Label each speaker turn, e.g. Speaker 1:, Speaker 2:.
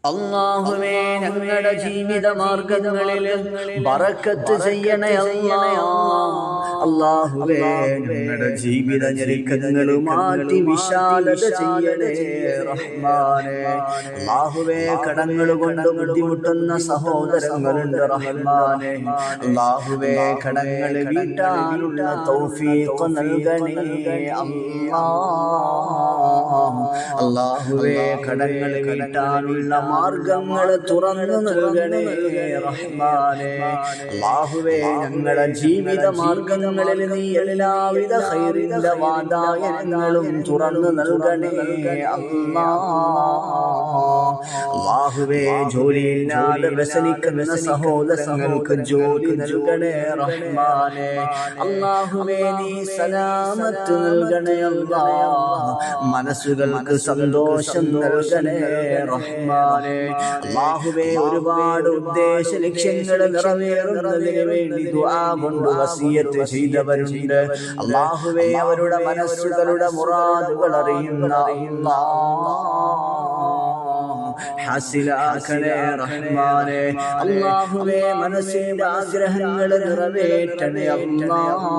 Speaker 1: അല്ലാഹുവേ ഞങ്ങളുടെ ജീവിത മാർഗങ്ങളിൽ ബറക്കത്ത് ചെയ്യണേ അല്ലാഹുവേ ഞങ്ങളുടെ ജീവിത ഞെരുക്കങ്ങൾ മാറ്റി വിശാലത ചെയ്യണേ റഹ്മാനേ. അല്ലാഹുവേ കടങ്ങൾ കൊണ്ട് ബുദ്ധിമുട്ടുന്ന സഹോദരങ്ങളുണ്ട് റഹ്മാനേ. അല്ലാഹുവേ കടങ്ങൾ വീട്ടാനുള്ള തൗഫീഖ് നൽകണേ അല്ലാഹുവേ കടങ്ങൾ വീട്ടാനുള്ള മാർഗങ്ങൾ തുറന്നു നൽകണേ റഹ്മാനേ. അല്ലാഹുവേ ഞങ്ങളുടെ ജീവിത മാർഗങ്ങളിൽ നീ എല്ലാവിധ ഖൈറിന്റെ വാതായനങ്ങളും തുറന്നു നൽകണേ അല്ലാഹുവേ ജോലിയില്ലാതെ വ്യസനിക്കുന്ന സഹോദരങ്ങൾക്ക് ജോലി നൽകണേ റഹ്മാനേ. അല്ലാഹുവേ നീ സലാമത്ത് നൽകണേ മനസ്സുകൾക്ക് സന്തോഷം നൽകണേ റഹ്മാനേ. അല്ലാഹുവേ ഒരുപാട് ഉദ്ദേശ ലക്ഷ്യങ്ങൾ നിറവേറുന്നതിന് വേണ്ടി ദുആ കൊണ്ട് വസിയത്ത് ചെയ്തവരുണ്ട്. അല്ലാഹുവേ അവരുടെ മനസ്സുകളുടെ മുറാദുകൾ അറിയുന്ന ഹാസിലാക്കണേ റഹ്മാനേ. അല്ലാഹുവേ മനസ്സിന്റെ ആഗ്രഹങ്ങൾ നിറവേറ്റണേ അല്ലാഹ്.